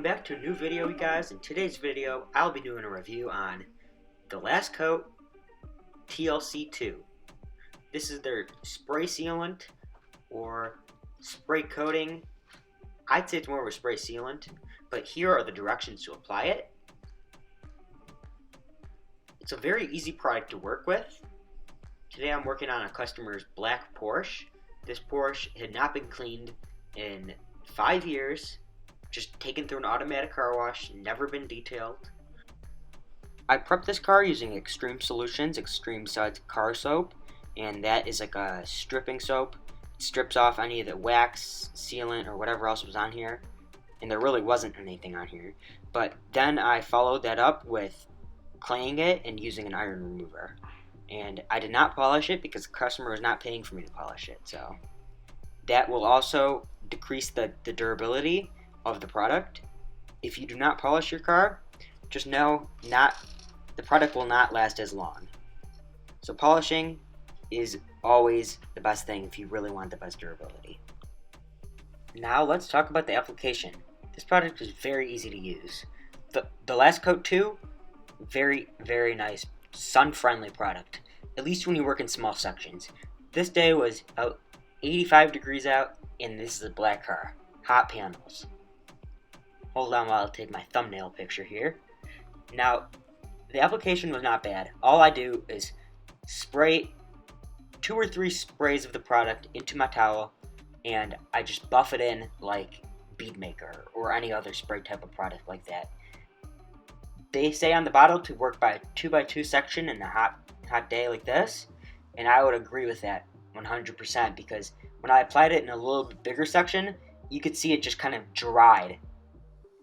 Welcome back to a new video, you guys. In today's video, I'll be doing a review on the Last Coat TLC2. This is their spray sealant or spray coating. I'd say it's more of a spray sealant, but here are the directions to apply it. It's a very easy product to work with. Today I'm working on a customer's black Porsche. This Porsche had not been cleaned in 5 years. Just taken through an automatic car wash, never been detailed. I prepped this car using Extreme Solutions Extreme Suds car soap, and that is like a stripping soap. It strips off any of the wax, sealant, or whatever else was on here, and there really wasn't anything on here. But then I followed that up with claying it and using an iron remover. And I did not polish it because the customer was not paying for me to polish it, so that will also decrease the durability of the product. If you do not polish your car, just know the product will not last as long. So polishing is always the best thing if you really want the best durability. Now let's talk about the application. This product is very easy to use. The Last Coat 2, very nice, sun-friendly product, at least when you work in small sections. This day was about 85 degrees out, and this is a black car. Hot panels. Hold on while I take my thumbnail picture here. Now, the application was not bad. All I do is spray 2 or 3 sprays of the product into my towel, and I just buff it in like bead maker or any other spray type of product like that. They say on the bottle to work by a 2x2 section in a hot day like this, and I would agree with that 100% because when I applied it in a little bit bigger section, you could see it just kind of dried.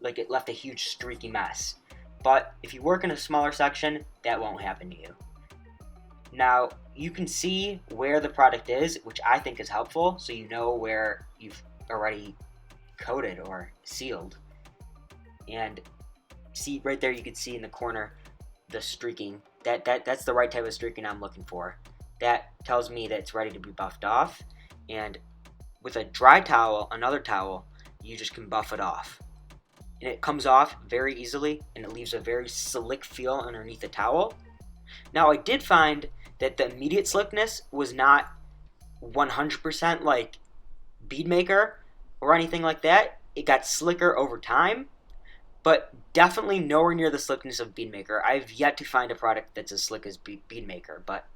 Like it left a huge streaky mess. But if you work in a smaller section, that won't happen to you. Now, you can see where the product is, which I think is helpful, so you know where you've already coated or sealed. And see right there, you can see in the corner the streaking. That's the right type of streaking I'm looking for. That tells me that it's ready to be buffed off. And with a dry towel, another towel, you just can buff it off. And it comes off very easily, and it leaves a very slick feel underneath the towel. Now, I did find that the immediate slickness was not 100% like bead maker or anything like that. It got slicker over time, but definitely nowhere near the slickness of bead maker. I've yet to find a product that's as slick as bead maker, but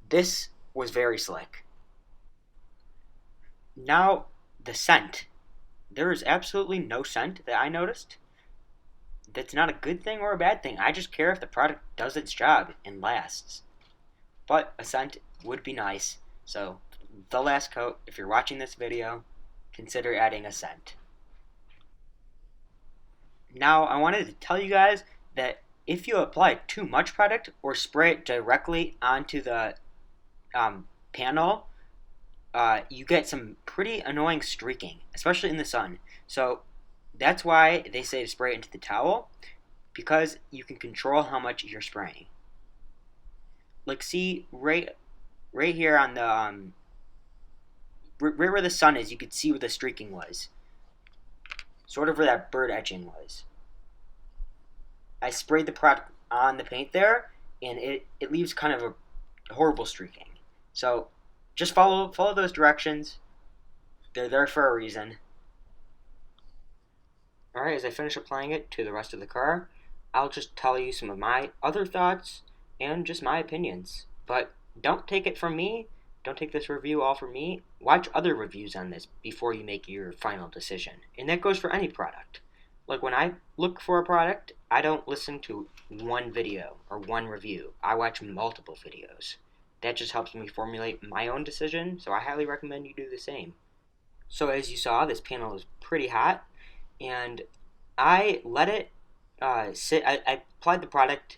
this was very slick. Now, the scent. There is absolutely no scent that I noticed. That's not a good thing or a bad thing. I just care if the product does its job and lasts. But a scent would be nice. So, the Last Coat, if you're watching this video, consider adding a scent. Now, I wanted to tell you guys that if you apply too much product or spray it directly onto the panel, you get some pretty annoying streaking, especially in the sun. So that's why they say to spray it into the towel, because you can control how much you're spraying. Like, see right here on the right where the sun is, you could see where the streaking was, sort of where that bird etching was. I sprayed the product on the paint there, and it leaves kind of a horrible streaking. So just follow those directions. They're there for a reason. Alright, as I finish applying it to the rest of the car, I'll just tell you some of my other thoughts and just my opinions. But don't take it from me. Don't take this review all from me. Watch other reviews on this before you make your final decision. And that goes for any product. Like when I look for a product, I don't listen to one video or one review. I watch multiple videos. That just helps me formulate my own decision, so I highly recommend you do the same. So as you saw, this panel is pretty hot, and I let it sit. I applied the product,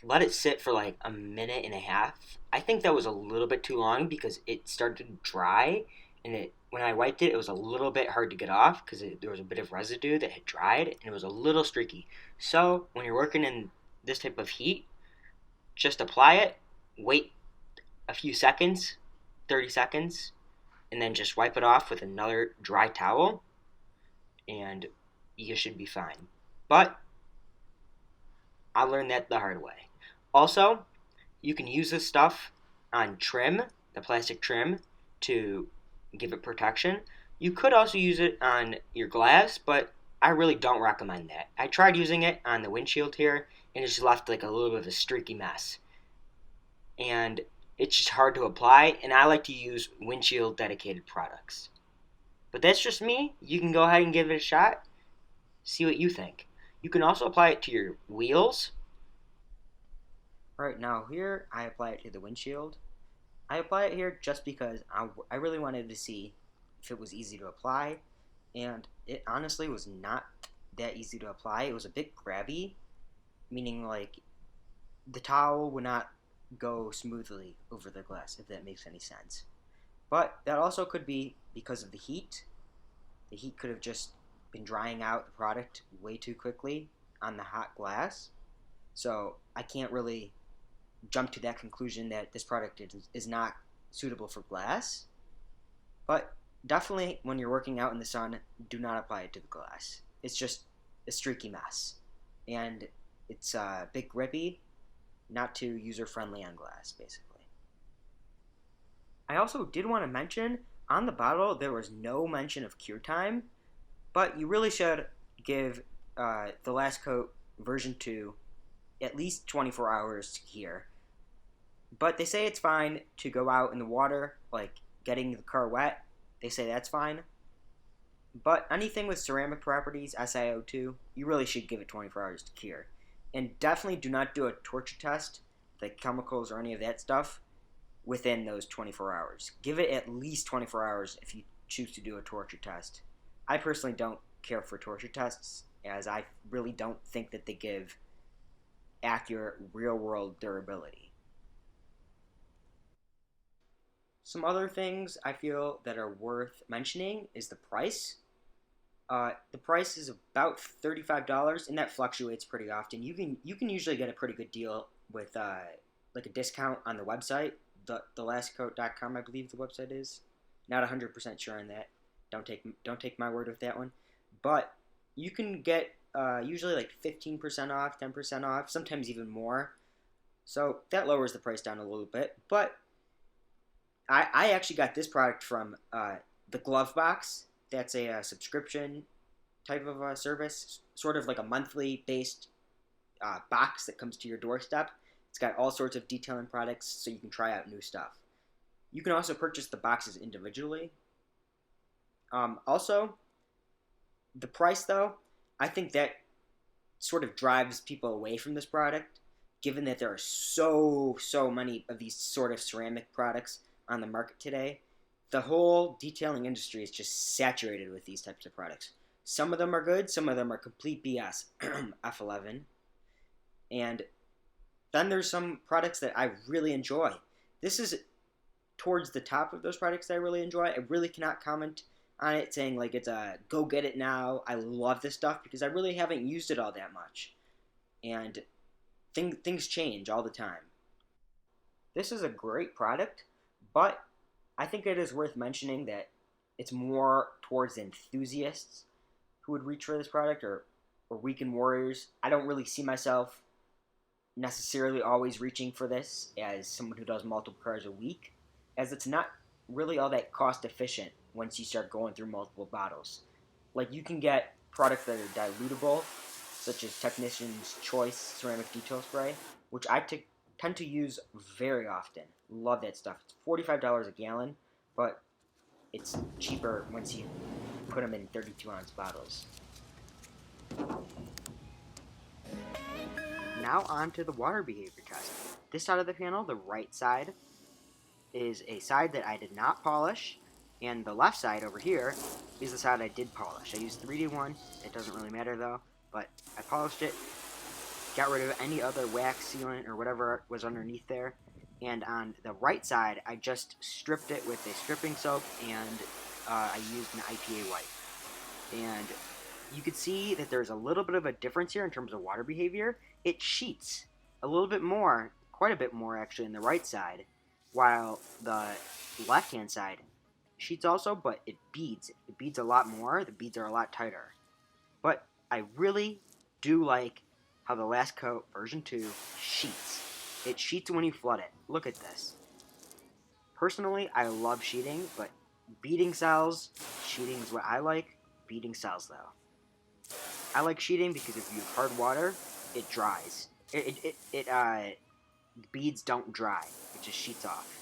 let it sit for like a minute and a half. I think that was a little bit too long because it started to dry, and when I wiped it, it was a little bit hard to get off because there was a bit of residue that had dried, and it was a little streaky. So when you're working in this type of heat, just apply it, wait a few seconds, 30 seconds, and then just wipe it off with another dry towel, and you should be fine. But I learned that the hard way. Also, you can use this stuff on trim, the plastic trim, to give it protection. You could also use it on your glass, but I really don't recommend that. I tried using it on the windshield here, and it just left like a little bit of a streaky mess. And it's just hard to apply, and I like to use windshield dedicated products. But that's just me. You can go ahead and give it a shot, see what you think. You can also apply it to your wheels. Right now here, I apply it to the windshield. I apply it here just because I really wanted to see if it was easy to apply, and it honestly was not that easy to apply. It was a bit grabby, meaning like the towel would not go smoothly over the glass, if that makes any sense. But that also could be because of the heat. The heat could have just been drying out the product way too quickly on the hot glass. So I can't really jump to that conclusion that this product is not suitable for glass. But definitely when you're working out in the sun, do not apply it to the glass. It's just a streaky mess. And it's a bit grippy, not too user-friendly on glass, basically. I also did want to mention, on the bottle there was no mention of cure time, but you really should give the Last Coat version 2 at least 24 hours to cure. But they say it's fine to go out in the water, like getting the car wet. They say that's fine. But anything with ceramic properties, SiO2, you really should give it 24 hours to cure. And definitely do not do a torture test, like chemicals or any of that stuff, within those 24 hours. Give it at least 24 hours if you choose to do a torture test. I personally don't care for torture tests, as I really don't think that they give accurate real-world durability. Some other things I feel that are worth mentioning is the price. The price is about $35, and that fluctuates pretty often. You can usually get a pretty good deal with like a discount on the website, thelastcoat.com, I believe the website is. Not 100% sure on that. Don't take my word with that one. But you can get usually like 15% off, 10% off, sometimes even more. So that lowers the price down a little bit. But I actually got this product from the Glove Box. That's a subscription type of service, sort of like a monthly based box that comes to your doorstep. It's got all sorts of detailing products so you can try out new stuff. You can also purchase the boxes individually. Also, the price though, I think that sort of drives people away from this product, given that there are so many of these sort of ceramic products on the market today. The whole detailing industry is just saturated with these types of products. Some of them are good, some of them are complete BS. F11. And then there's some products that I really enjoy. This is towards the top of those products that I really enjoy. I really cannot comment on it saying like it's a go get it now. I love this stuff because I really haven't used it all that much. And things change all the time. This is a great product, but I think it is worth mentioning that it's more towards enthusiasts who would reach for this product, or weekend warriors. I don't really see myself necessarily always reaching for this as someone who does multiple cars a week, as it's not really all that cost efficient once you start going through multiple bottles. Like, you can get products that are dilutable, such as Technician's Choice Ceramic Detail Spray, which I tend to use very often. Love that stuff. It's $45 a gallon, but it's cheaper once you put them in 32-ounce bottles. Now on to the water behavior test. This side of the panel, the right side, is a side that I did not polish, and the left side over here is the side I did polish. I used 3D1, it doesn't really matter though, but I polished it, got rid of any other wax, sealant, or whatever was underneath there, and on the right side, I just stripped it with a stripping soap, and I used an IPA wipe. And you can see that there's a little bit of a difference here in terms of water behavior. It sheets a little bit more, quite a bit more actually, on the right side, while the left-hand side sheets also, but it beads. It beads a lot more. The beads are a lot tighter. But I really do like how the Last Coat version 2 sheets. It sheets when you flood it. Look at this. Personally, I love sheeting, but beading cells, sheeting is what I like. Beading cells, though. I like sheeting because if you have hard water, it dries. Beads don't dry. It just sheets off.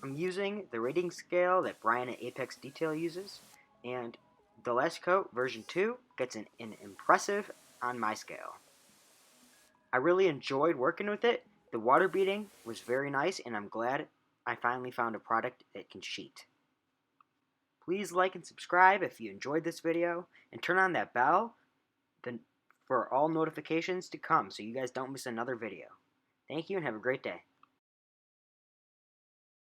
I'm using the rating scale that Brian at Apex Detail uses, and the Last Coat version 2 gets an impressive on my scale. I really enjoyed working with it. The water beading was very nice, and I'm glad I finally found a product that can sheet. Please like and subscribe if you enjoyed this video, and turn on that bell for all notifications to come so you guys don't miss another video. Thank you and have a great day.